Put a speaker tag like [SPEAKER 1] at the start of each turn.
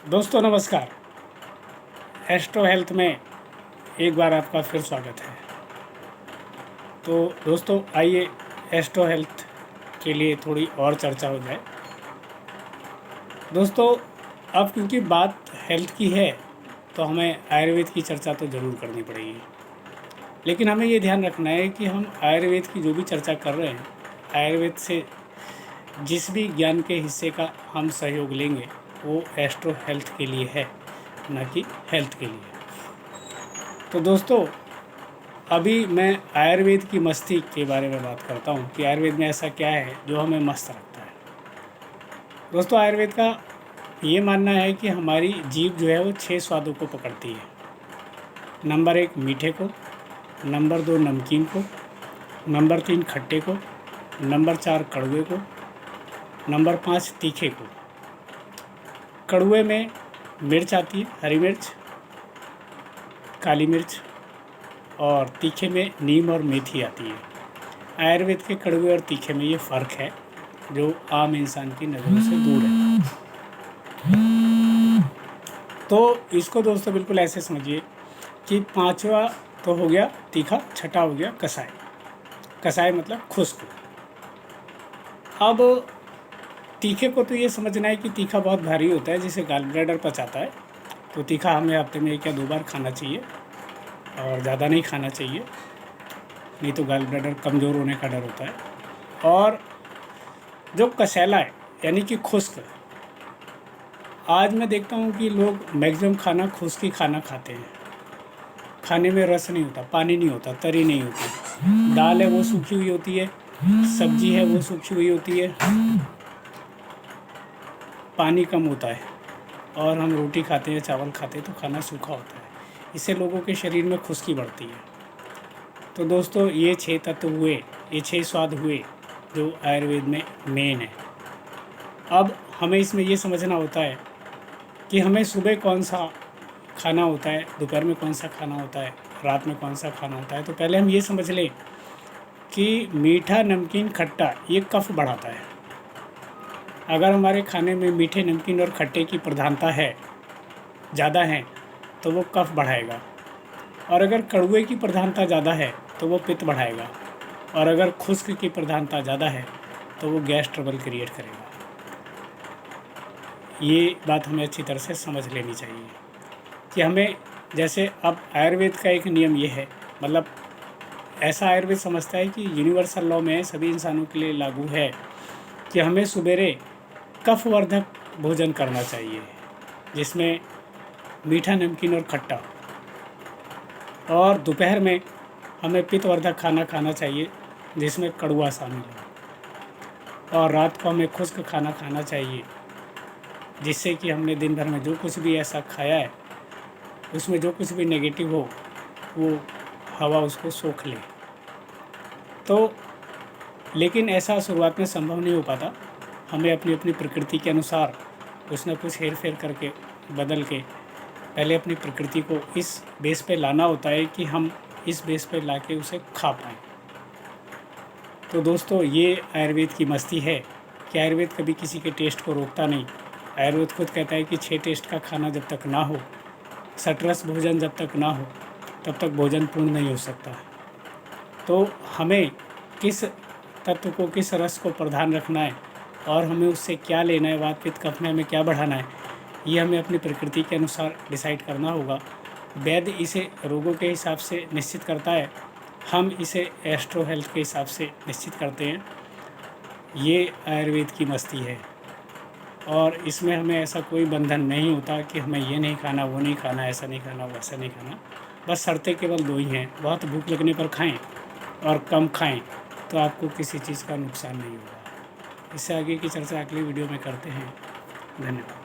[SPEAKER 1] दोस्तों नमस्कार। Astro health में एक बार आपका फिर स्वागत है। तो दोस्तों आइए एस्ट्रो हेल्थ के लिए थोड़ी और चर्चा हो जाए। दोस्तों अब क्योंकि बात हेल्थ की है तो हमें आयुर्वेद की चर्चा तो ज़रूर करनी पड़ेगी, लेकिन हमें ये ध्यान रखना है कि हम आयुर्वेद की जो भी चर्चा कर रहे हैं, आयुर्वेद से जिस भी ज्ञान के हिस्से का हम सहयोग लेंगे वो एस्ट्रो हेल्थ के लिए है, न कि हेल्थ के लिए। तो दोस्तों अभी मैं आयुर्वेद की मस्ती के बारे में बात करता हूँ कि आयुर्वेद में ऐसा क्या है जो हमें मस्त रखता है। दोस्तों आयुर्वेद का ये मानना है कि हमारी जीभ जो है वो 6 स्वादों को पकड़ती है। नंबर 1 मीठे को, नंबर 2 नमकीन को, नंबर 3 खट्टे को, नंबर 4 कड़वे को, नंबर 5 तीखे को। कड़वे में मिर्च आती है, हरी मिर्च, काली मिर्च, और तीखे में नीम और मेथी आती है। आयुर्वेद के कड़वे और तीखे में ये फ़र्क है जो आम इंसान की नज़रों से दूर है। तो इसको दोस्तों बिल्कुल ऐसे समझिए कि 5वां तो हो गया तीखा, छठा हो गया कसाय। कसाय मतलब खुश्क। अब तीखे को तो ये समझना है कि तीखा बहुत भारी होता है जिसे गॉल ब्लैडर पचाता है। तो तीखा हमें हफ्ते में 1 या 2 बार खाना चाहिए और ज़्यादा नहीं खाना चाहिए, नहीं तो गॉल ब्लैडर कमज़ोर होने का डर होता है। और जो कसेला है यानी कि खुश्क, आज मैं देखता हूँ कि लोग मैक्सिमम खाना खुश्क ही खाना खाते हैं। खाने में रस नहीं होता, पानी नहीं होता, तरी नहीं होती। दाल है वो सूखी हुई होती है, सब्जी है वो सूखी हुई होती है, पानी कम होता है। और हम रोटी खाते हैं, चावल खाते हैं तो खाना सूखा होता है। इससे लोगों के शरीर में खुश्की बढ़ती है। तो दोस्तों ये 6 तत्व हुए, ये 6 स्वाद हुए जो आयुर्वेद में मेन है। अब हमें इसमें ये समझना होता है कि हमें सुबह कौन सा खाना होता है, दोपहर में कौन सा खाना होता है, रात में कौन सा खाना होता है। तो पहले हम ये समझ लें कि मीठा, नमकीन, खट्टा ये कफ बढ़ाता है। अगर हमारे खाने में मीठे, नमकीन और खट्टे की प्रधानता है, ज़्यादा है, तो वो कफ बढ़ाएगा। और अगर कड़वे की प्रधानता ज़्यादा है तो वो पित्त बढ़ाएगा। और अगर खुश्क की प्रधानता ज़्यादा है तो वो गैस ट्रबल क्रिएट करेगा। ये बात हमें अच्छी तरह से समझ लेनी चाहिए कि हमें, जैसे अब आयुर्वेद का एक नियम ये है, मतलब ऐसा आयुर्वेद समझता है कि यूनिवर्सल लॉ में सभी इंसानों के लिए लागू है कि हमें सुबेरे कफवर्धक भोजन करना चाहिए जिसमें मीठा, नमकीन और खट्टा, और दोपहर में हमें पित्तवर्धक खाना खाना चाहिए जिसमें कड़वा शामिल हो, और रात को हमें खुश्क खाना खाना चाहिए जिससे कि हमने दिन भर में जो कुछ भी ऐसा खाया है उसमें जो कुछ भी नेगेटिव हो वो हवा उसको सोख ले। तो लेकिन ऐसा शुरुआत में संभव नहीं हो पाता। हमें अपनी अपनी प्रकृति के अनुसार कुछ न कुछ हेर फेर करके, बदल के पहले अपनी प्रकृति को इस बेस पे लाना होता है कि हम इस बेस पे लाके उसे खा पाएँ। तो दोस्तों ये आयुर्वेद की मस्ती है कि आयुर्वेद कभी किसी के टेस्ट को रोकता नहीं। आयुर्वेद खुद कहता है कि 6 टेस्ट का खाना जब तक ना हो, सटरस भोजन जब तक ना हो, तब तक भोजन पूर्ण नहीं हो सकता। तो हमें किस तत्व को, किस रस को प्रधान रखना है और हमें उससे क्या लेना है, वात पित्त कफ में हमें क्या बढ़ाना है, ये हमें अपनी प्रकृति के अनुसार डिसाइड करना होगा। वैद्य इसे रोगों के हिसाब से निश्चित करता है, हम इसे एस्ट्रो हेल्थ के हिसाब से निश्चित करते हैं। ये आयुर्वेद की मस्ती है और इसमें हमें ऐसा कोई बंधन नहीं होता कि हमें ये नहीं खाना, वो नहीं खाना, ऐसा नहीं खाना, वैसा नहीं खाना। बस शर्तें केवल 2 ही हैं, बहुत भूख लगने पर खाएं और कम खाएं तो आपको किसी चीज़ का नुकसान नहीं होगा। इससे आगे की चर्चा अगली वीडियो में करते हैं। धन्यवाद।